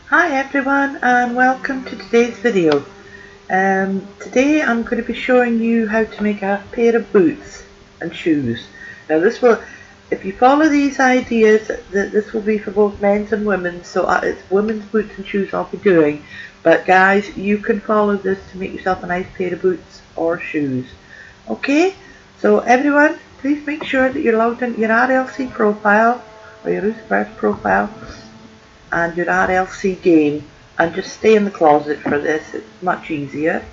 Hi everyone and welcome to today's video. Today I'm going to be showing you how to make a pair of boots and shoes. Now if you follow these ideas, this will be for both men's and women's, so it's women's boots and shoes I'll be doing. But guys, you can follow this to make yourself a nice pair of boots or shoes. Okay, so everyone, please make sure that you're logged into your RLC profile or your Utherverse profile and your RLC game, and just stay in the closet for this. It's much easier.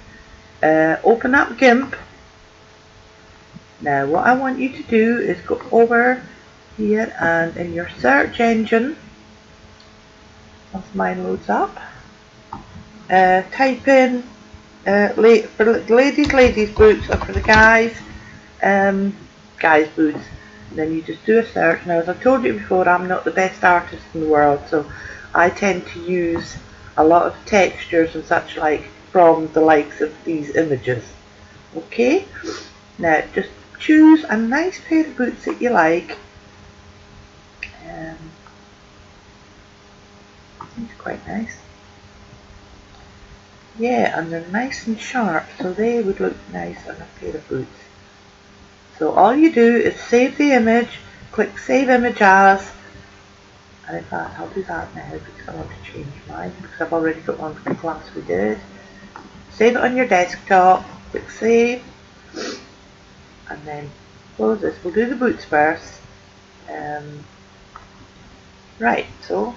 Open up GIMP. Now what I want you to do is go over here and in your search engine, once mine loads up, type in for the ladies boots, or for the guys boots. Then you just do a search. Now, as I've told you before, I'm not the best artist in the world, so I tend to use a lot of textures and such like from the likes of these images. Okay, now just choose a nice pair of boots that you like. These are quite nice. Yeah, and they're nice and sharp, so they would look nice on a pair of boots. So all you do is save the image, click Save Image As, and in fact I'll do that now because I want to change mine, because I've already got one for the class we did. Save it on your desktop, click Save, and then close this. We'll do the boots first. Right, so,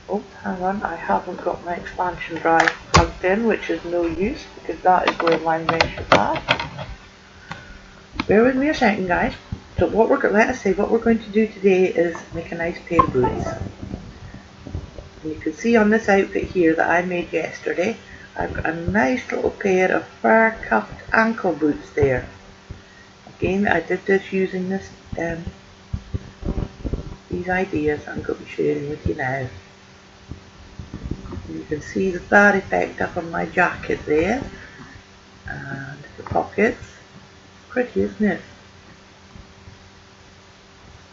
oh hang on, I haven't got my expansion drive plugged in, which is no use because that is where my mesh is at. Bear with me a second, guys. So what we're going to do today is make a nice pair of boots. And you can see on this outfit here that I made yesterday, I've got a nice little pair of fur cuffed ankle boots there. Again, I did this using these ideas I'm going to be sharing with you now. And you can see that effect up on my jacket there, and the pockets. Pretty, isn't it?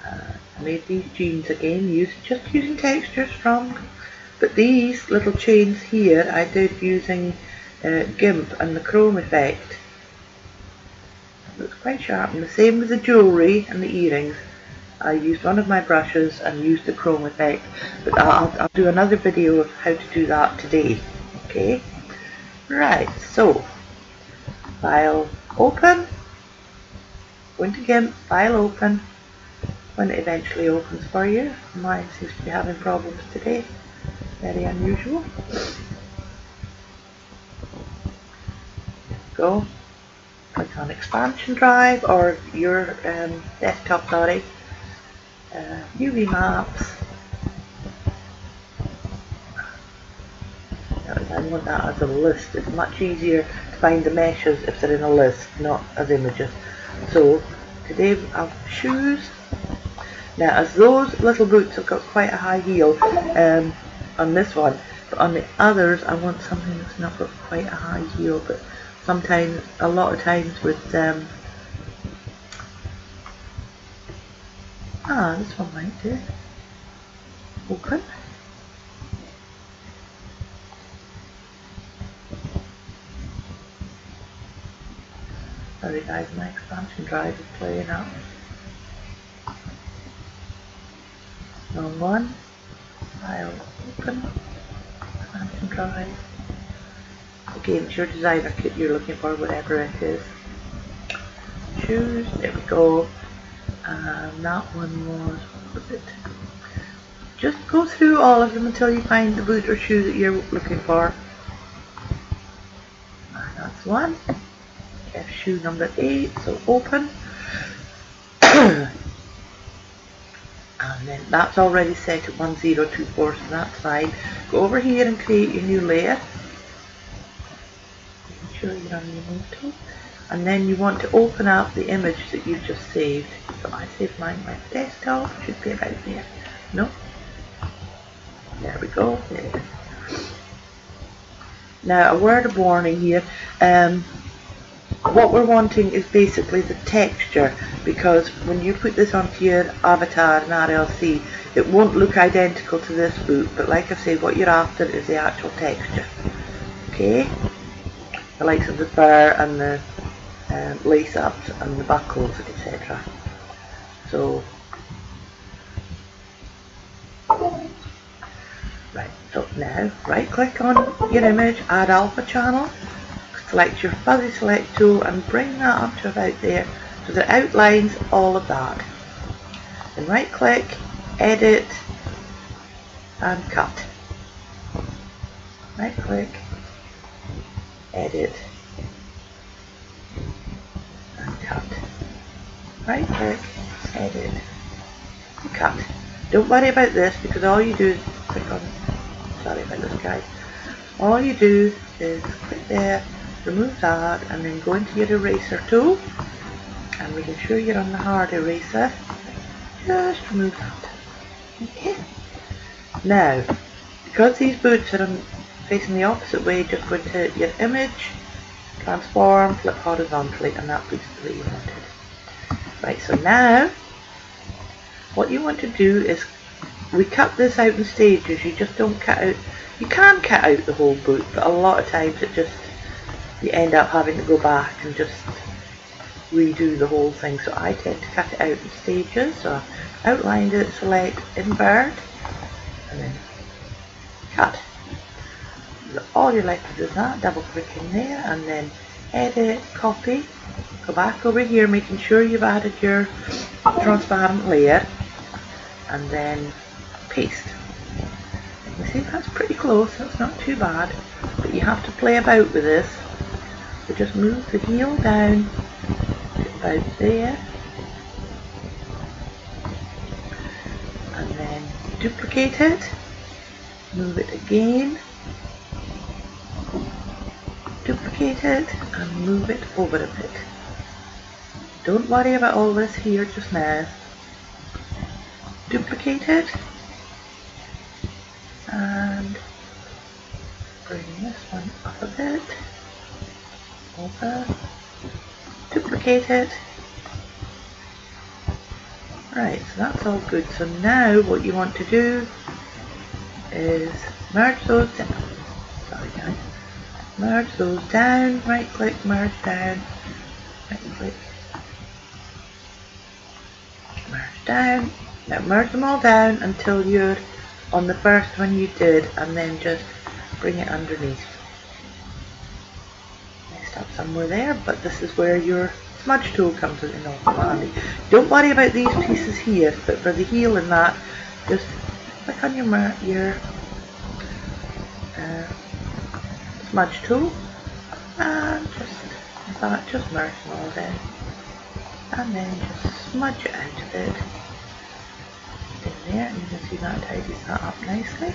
I made these jeans again, just using textures from, but these little chains here I did using GIMP and the chrome effect. It looks quite sharp, and the same with the jewellery and the earrings. I used one of my brushes and used the chrome effect, but I'll do another video of how to do that today. Okay, right, so file open. Go into GIMP, file open, when it eventually opens for you. Mine seems to be having problems today, very unusual. Go, click on expansion drive or your desktop, sorry, UV maps. I want that as a list. It's much easier to find the meshes if they're in a list, not as images. So today I've shoes. Now, as those little boots have got quite a high heel on this one, but on the others I want something that's not got quite a high heel, but sometimes, a lot of times with this one might do. Open. Sorry guys, my expansion drive is playing up. Wrong one. File open. Expansion drive. Again, it's your designer kit you're looking for, whatever it is. Choose. There we go. And that one was, what was it? Just go through all of them until you find the boot or shoe that you're looking for. And that's one. F shoe number 8, so open. And then that's already set at 1024, so that's fine. Go over here and create your new layer. Making sure you're on your moto. And then you want to open up the image that you've just saved. So I saved mine on my desktop, should be about there. No? There we go. There it is. Now, a word of warning here. What we're wanting is basically the texture, because when you put this onto your avatar in RLC, it won't look identical to this boot, but like I say, what you're after is the actual texture. Okay, the likes of the fur and the lace ups and the buckles, etc. So, right, so now right click on your image, add alpha channel, select your fuzzy select tool and bring that up to about there so that it outlines all of that. Then right click, edit and cut. Right click, edit and cut. Right click, edit and cut. Don't worry about this because all you do is click on, sorry about this guys, all you do is click there, remove that and then go into your eraser tool and making sure you're on the hard eraser, just remove that. Okay. Now, because these boots are facing the opposite way, just go into your image, transform, flip horizontally, and that puts it the way you want it. Right, so now, what you want to do is, we cut this out in stages, you just don't cut out, you can cut out the whole boot, but a lot of times it just, you end up having to go back and just redo the whole thing. So I tend to cut it out in stages, so I've outlined it, select invert, and then cut. So all you're left with is that, double click in there and then edit, copy, go back over here making sure you've added your transparent layer and then paste. You see that's pretty close, that's not too bad, but you have to play about with this. So just move the heel down to about there and then duplicate it, move it again, duplicate it and move it over a bit. Don't worry about all this here just now. Duplicate it and bring this one up a bit, over, duplicate it. Right, so that's all good. So now what you want to do is merge those down. Sorry guys. Merge those down, right click, merge down, right click, merge down. Now merge them all down until you're on the first one you did and then just bring it underneath. Messed up somewhere there, but this is where your smudge tool comes in awful handy. Don't worry about these pieces here, but for the heel and that, just click on your smudge tool and just merge them all down and then just smudge it out a bit in there, and you can see that tidies that up nicely.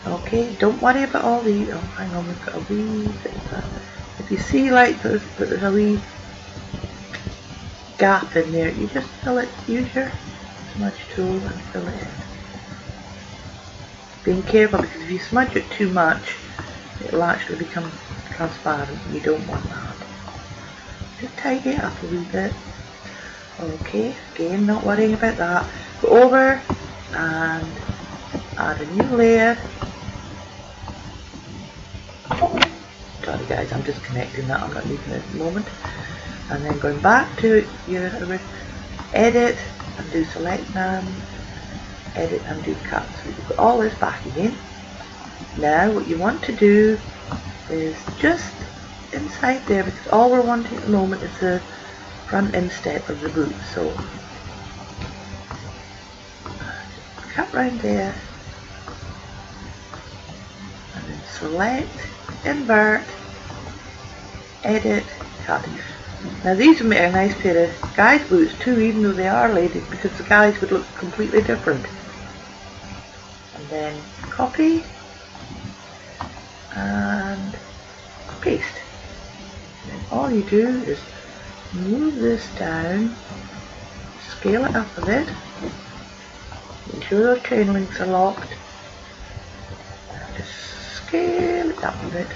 Okay, don't worry about all the, oh hang on, we've got a wee bit of that. If you see like there's a wee gap in there, you just fill it, use your smudge tool and fill it in. Being careful because if you smudge it too much, it'll actually become transparent and you don't want that. Just tidy it up a wee bit. Okay, again not worrying about that. Go over and add a new layer. Sorry guys, I'm just connecting that, I'm not leaving it at the moment. And then going back to your edit, undo select none, edit, undo cut. So you've got all this back again. Now what you want to do is just inside there, because all we're wanting at the moment is the front instep of the boot. So cut round there and then select, invert, edit, cut. Now these would make a nice pair of guys boots too, even though they are ladies, because the guys would look completely different. And then copy and paste. And then all you do is move this down, scale it up a bit, make sure those chain links are locked, and just scale it up a bit.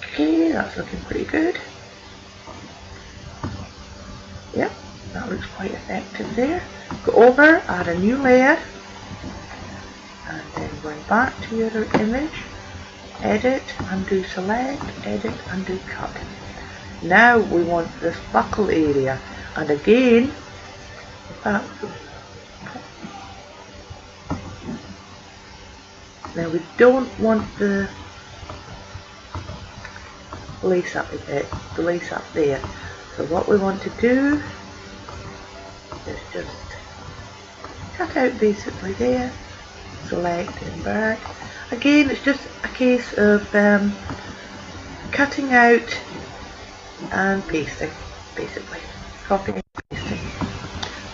Okay, that's looking pretty good. Yep, that looks quite effective there. Go over, add a new layer, and then going back to your image, edit, undo select, edit, undo cut. Now we want this buckle area, and again, now we don't want the lace up bit, the lace up there. So what we want to do is just cut out basically there, select, invert. Again, it's just a case of cutting out and pasting, basically. Copying and pasting.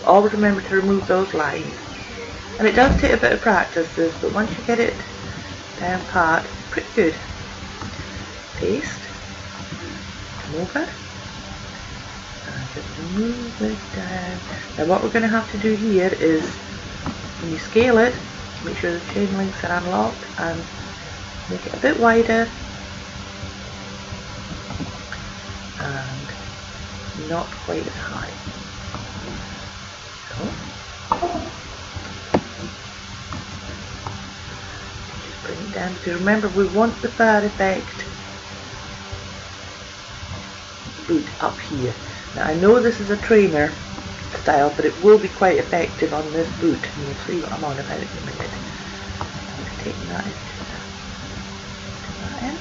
Always remember to remove those lines. And it does take a bit of practice, this, but once you get it down pat, pretty good. Paste. Come over. And just move it down. Now what we're going to have to do here is, when you scale it, make sure the chain links are unlocked and make it a bit wider and not quite as high. So, just bring it down, because remember we want the fur effect boot up here. Now I know this is a trainer style, but it will be quite effective on this boot, and you'll see what I'm on about in a minute. I'm just taking that into that in.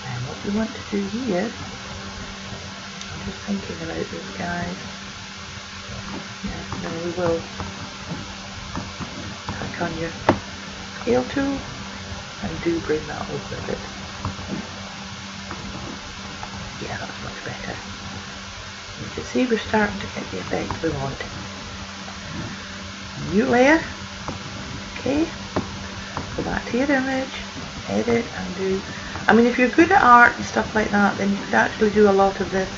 And what we want to do here, I'm just thinking about this, guys. Yeah, no, we will click on your scale tool and do bring that over a bit. Yeah, that's much better. You can see we're starting to get the effect we want. New layer. Okay. Go back to your image, edit, undo. I mean, if you're good at art and stuff like that, then you could actually do a lot of this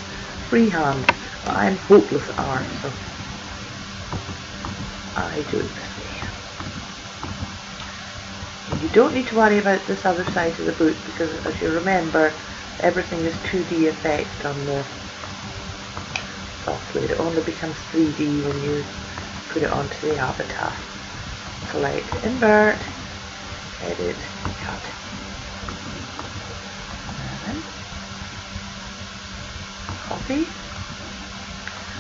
freehand. But I'm hopeless at art, so I do it this way. And you don't need to worry about this other side of the boot, because as you remember, everything is 2D effect on the software. It only becomes 3D when you put it onto the avatar. Select, invert, edit, cut. And copy.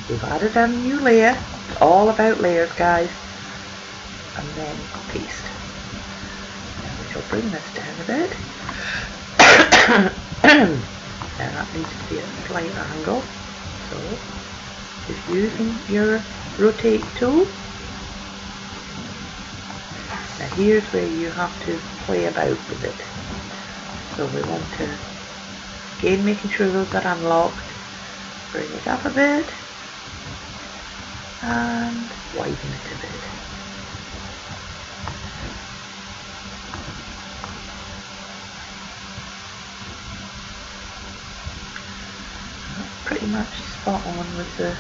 We've added a new layer. It's all about layers, guys. And then paste. And we shall bring this down a bit. And that needs to be at a slight angle. So just using your rotate tool. Now here's where you have to play about with it. So we want to, again, making sure those are unlocked, bring it up a bit and widen it a bit. That's pretty much spot on with the,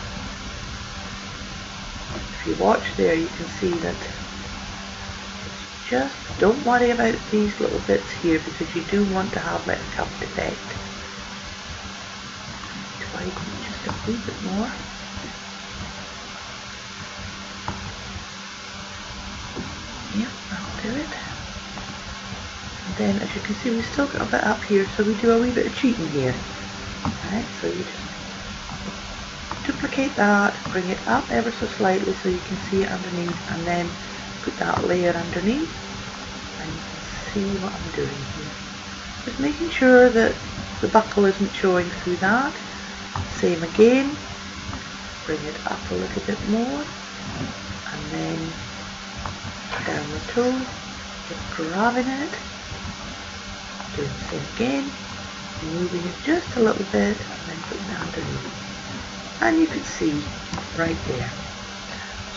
if you watch there you can see that just don't worry about these little bits here, because you do want to have like a cupped effect. To widen it just a wee bit more. Yep, that'll do it. And then as you can see we've still got a bit up here, so we do a wee bit of cheating here. Alright, so you just duplicate that, bring it up ever so slightly so you can see it underneath, and then put that layer underneath, and you can see what I'm doing here. Just making sure that the buckle isn't showing through that. Same again, bring it up a little bit more, and then down the toe, just grabbing it, doing the same again, moving it just a little bit, and then putting it underneath. And you can see right there.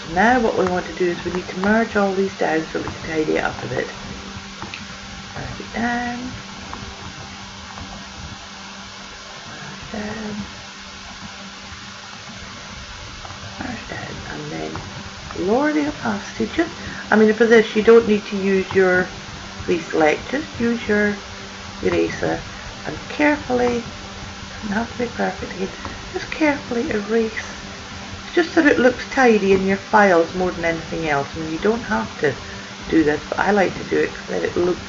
So now what we want to do is we need to merge all these down so we can tidy it up a bit. Merge it down, merge down, merge down, and then lower the opacity. Just, I mean, for this you don't need to use your reselect, just use your eraser and carefully, doesn't have to be perfect again, just carefully erase, just so it looks tidy in your files more than anything else. I mean, you don't have to do this, but I like to do it because then it looks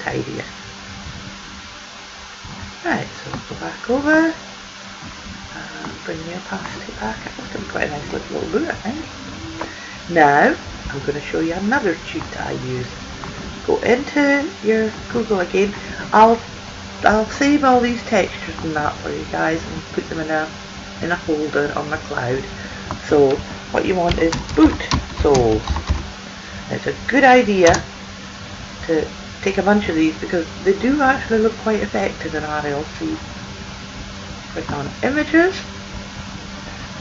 tidier. Right, so go back over and bring the opacity back. That's going to be quite a nice little boot, I think. Now, I'm going to show you another cheat that I use. Go into your Google again. I'll save all these textures and that for you guys and put them in a folder on the cloud. So what you want is boot soles. It's a good idea to take a bunch of these because they do actually look quite effective in RLC. Click on images,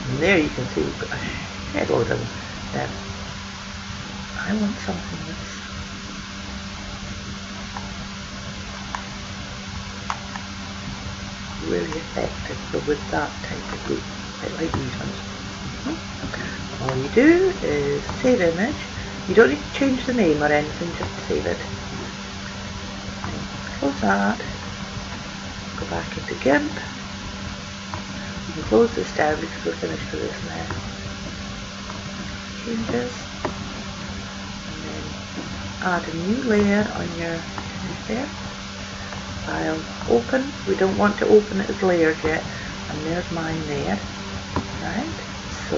and there you can see we've got a shed load of them. I want something that's really effective, but with that type of boot, I like these ones. All you do is save image. You don't need to change the name or anything, just save it. Close that. Go back into GIMP. You can close this down because we're finished with this now. Changes. And then add a new layer on your image there. File, open. We don't want to open it as layers yet. And there's mine there. Right, so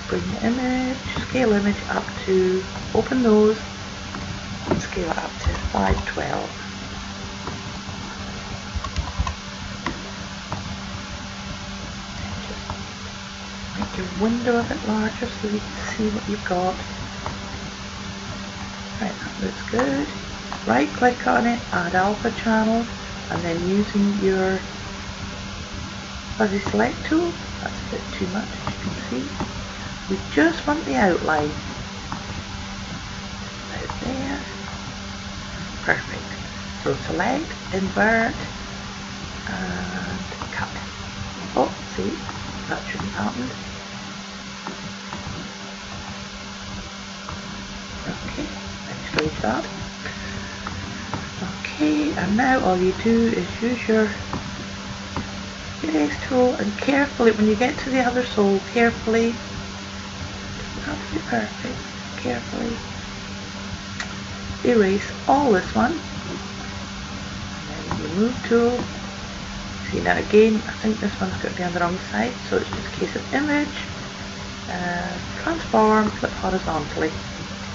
bring the image, scale image up to, open those, and scale it up to 512. Just make your window a bit larger so you can see what you've got. Right, that looks good. Right click on it, add alpha channel, and then using your fuzzy select tool, that's a bit too much as you can see. We just want the outline. Out there. Perfect. So select, invert, and cut. Oh, see, that shouldn't happen. Okay, exchange that. Okay, and now all you do is use your erase tool and carefully, when you get to the other sole, carefully, doesn't have to be perfect, carefully erase all this one. And then your move tool. See, now again, I think this one's got to be on the wrong side, so it's just a case of image, transform, flip horizontally.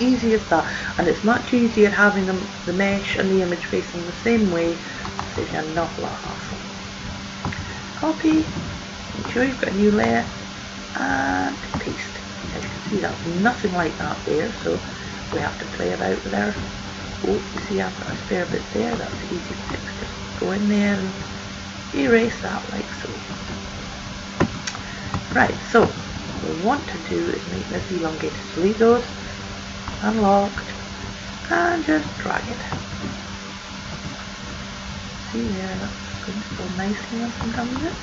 Easy as that, and it's much easier having the mesh and the image facing the same way. Saves you an awful lot of hassle. Copy, make sure you've got a new layer, and paste. As you can see, that's nothing like that there, so we have to play about with our, oh, you see I've got a spare bit there, that's easy to fix. Just go in there and erase that like so. Right, so what we want to do is make this elongated. So leave those unlocked and just drag it. See there, that's going to go nicely once I'm done with it.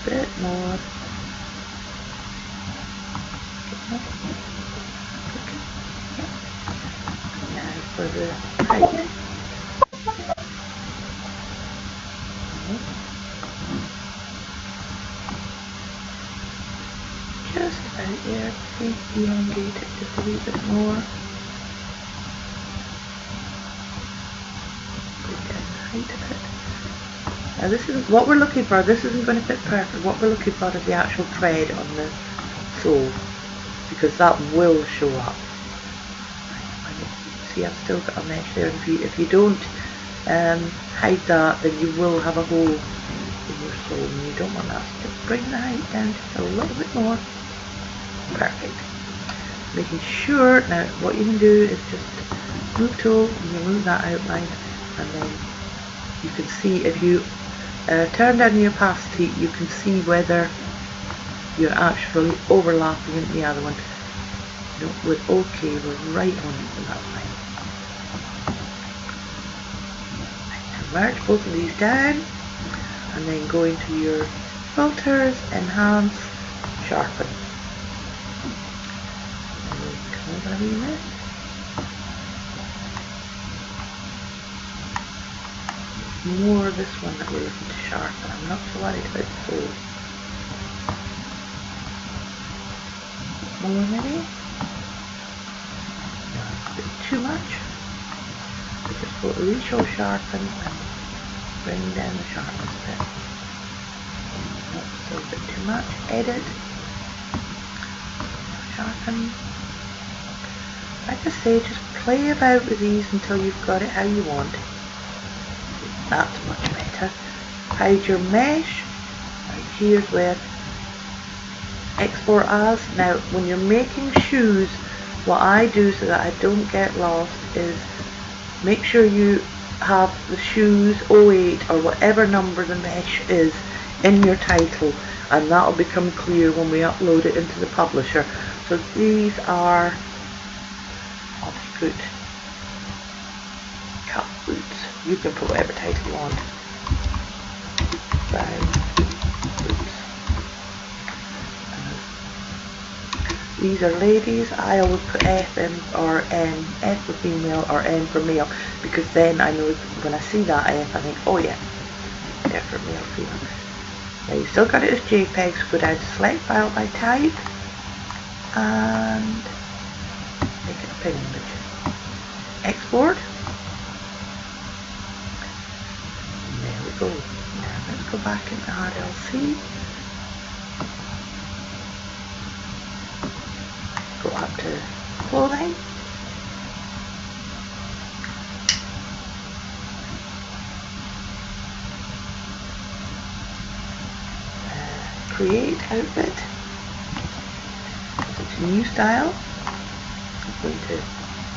Bit more. Now for the height. Just about there, see, elongate it just a wee bit more. Bring down the height a bit. Now this isn't what we're looking for, this isn't going to fit perfect. What we're looking for is the actual thread on the sole, because that will show up. See, I've still got a mesh there, and if you don't hide that, then you will have a hole in your sole, and you don't want that. So just bring the height down just a little bit more. Perfect. Making sure, now what you can do is just move tool, and you move that outline, and then you can see if you turn down the opacity, you can see whether you're actually overlapping into the other one. No, with OK, we're right on it, and that's fine. Right, merge both of these down, and then go into your filters, enhance, sharpen. And then come over a wee bit. more this one that we're looking to sharpen. I'm not so worried about the soul. More maybe? No, a bit too much. We just go to reshow sharpen and bring down the sharpness a bit. No, still a bit too much. Edit. Sharpen. Like I say, just play about with these until you've got it how you want. That's much better. Hide your mesh. Right, here's where export as. Now when you're making shoes, what I do so that I don't get lost is make sure you have the shoes 08 or whatever number the mesh is in your title, and that will become clear when we upload it into the publisher. So these are, I'll put cut boots. You can put whatever title you want. Brown boots. These are ladies. I always put F in or N, F for female or N for male, because then I know when I see that F I think, oh yeah, F for male, female. Now you still got it as JPEG, so go down to select file by type and make it a pin image. Export. And there we go. Now let's go back into RLC. Go up to clothing. Create outfit. Go to new style. Go to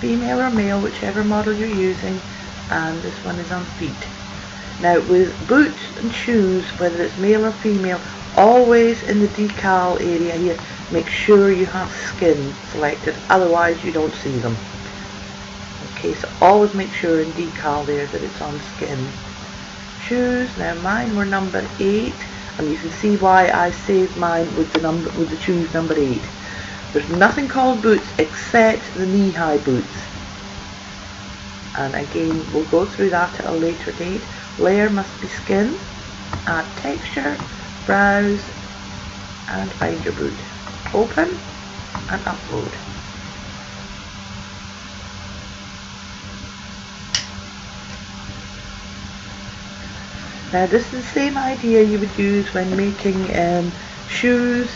female or male, whichever model you're using, and this one is on feet. Now with boots and shoes, whether it's male or female, always in the decal area here, make sure you have skin selected, otherwise you don't see them. Okay, so always make sure in decal there that it's on skin. Shoes, now mine were number 8, and you can see why I saved mine with the shoes number 8. There's nothing called boots except the knee-high boots. And again, we'll go through that at a later date. Layer must be skin. Add texture, browse, and find your boot. Open and upload. Now this is the same idea you would use when making shoes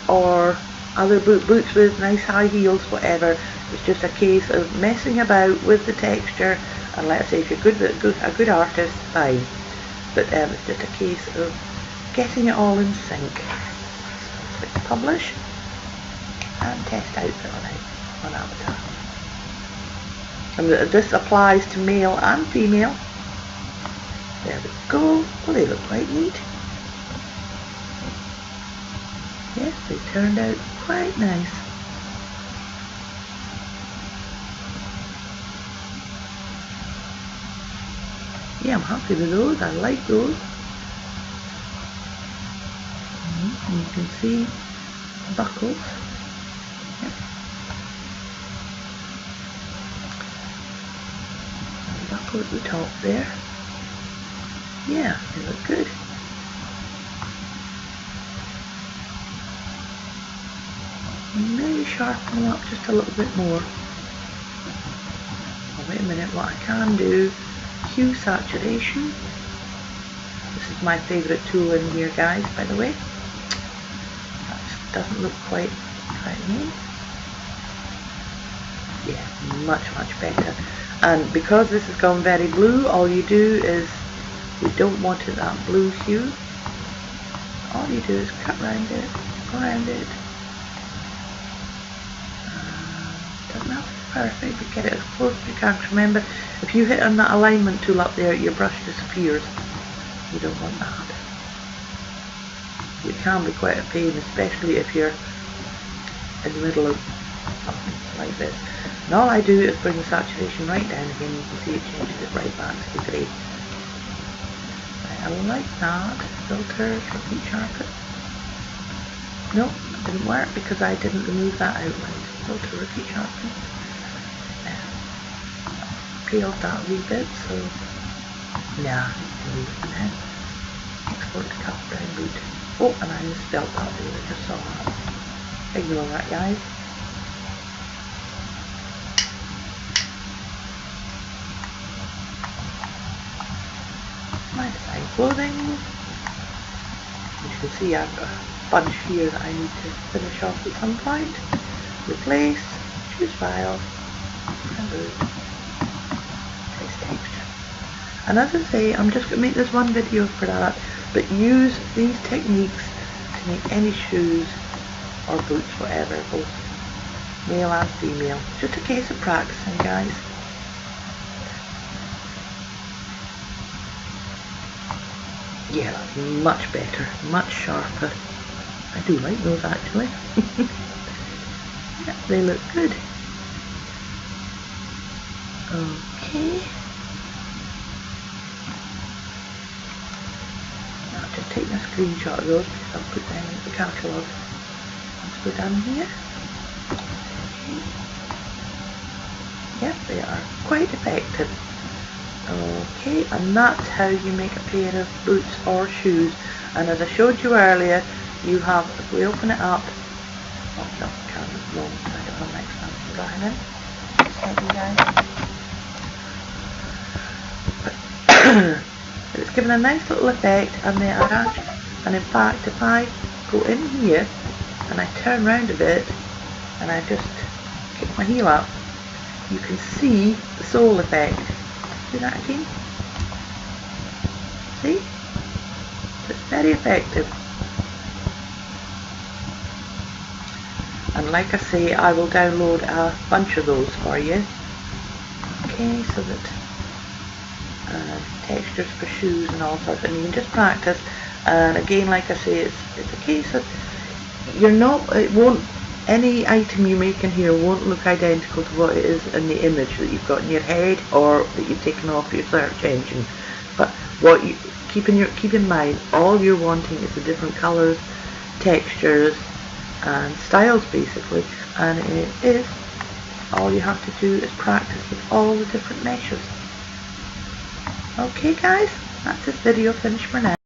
or other boots with nice high heels, whatever. It's just a case of messing about with the texture, and let's say if you're a good artist, fine. But it's just a case of getting it all in sync. Click publish and test outfit on avatar. And this applies to male and female. There we go. Well, they look quite neat. Yes, they turned out quite nice. Yeah, I'm happy with those. I like those. And you can see buckles. Yep. And buckle at the top there. Yeah, they look good. Maybe sharpen them up just a little bit more. Oh, wait a minute, what I can do, hue saturation. This is my favourite tool in here, guys, by the way. That just doesn't look quite neat. Yeah, much better. And because this has gone very blue, all you do is, you don't want it that blue hue, all you do is cut around it, go around it. Doesn't have to be perfect, but get it as close as you can. Remember, if you hit on that alignment tool up there, your brush disappears. You don't want that. It can be quite a pain, especially if you're in the middle of something like this. And all I do is bring the saturation right down again. You can see it changes it right back to the grey. I like that. Filters, repeat sharpen. Nope, it didn't work because I didn't remove that outline. Filter, repeat sharpen. Peeled that a wee bit, so Nah, leave it now. Export to cut brown boot. Oh, and I misspelled that there, I just saw that. Ignore that, guys. My design clothing. You can see I've got a bunch here that I need to finish off at some point. Replace, choose file, and boot. Place texture. And as I say, I'm just going to make this one video for that, but use these techniques to make any shoes or boots, whatever, both male and female. Just a case of practicing, guys. Yeah, that's much better, much sharper. I do like those actually. Yeah, they look good. Okay. I'll just take a screenshot of those because I'll put down the catalogue. Let's go down here. Okay. Yep, they are quite effective. Okay, and that's how you make a pair of boots or shoes. And as I showed you earlier, you have, if we open it up, oh no, can't, no, I don't have an expansion drawing in. Thank you, guys. It's given a nice little effect, and they are actually, and in fact, if I go in here and I turn round a bit and I just kick my heel up, you can see the sole effect. Do that again. See? So it's very effective. And like I say, I will download a bunch of those for you. Okay, so that textures for shoes and all sorts, and you can just practice. And again, like I say, it's a case of it won't, any item you make in here won't look identical to what it is in the image that you've got in your head or that you've taken off your search engine. But what you keep in mind, all you're wanting is the different colours, textures and styles basically, and it is all you have to do is practice with all the different meshes. Okay guys, that's this video finished for now.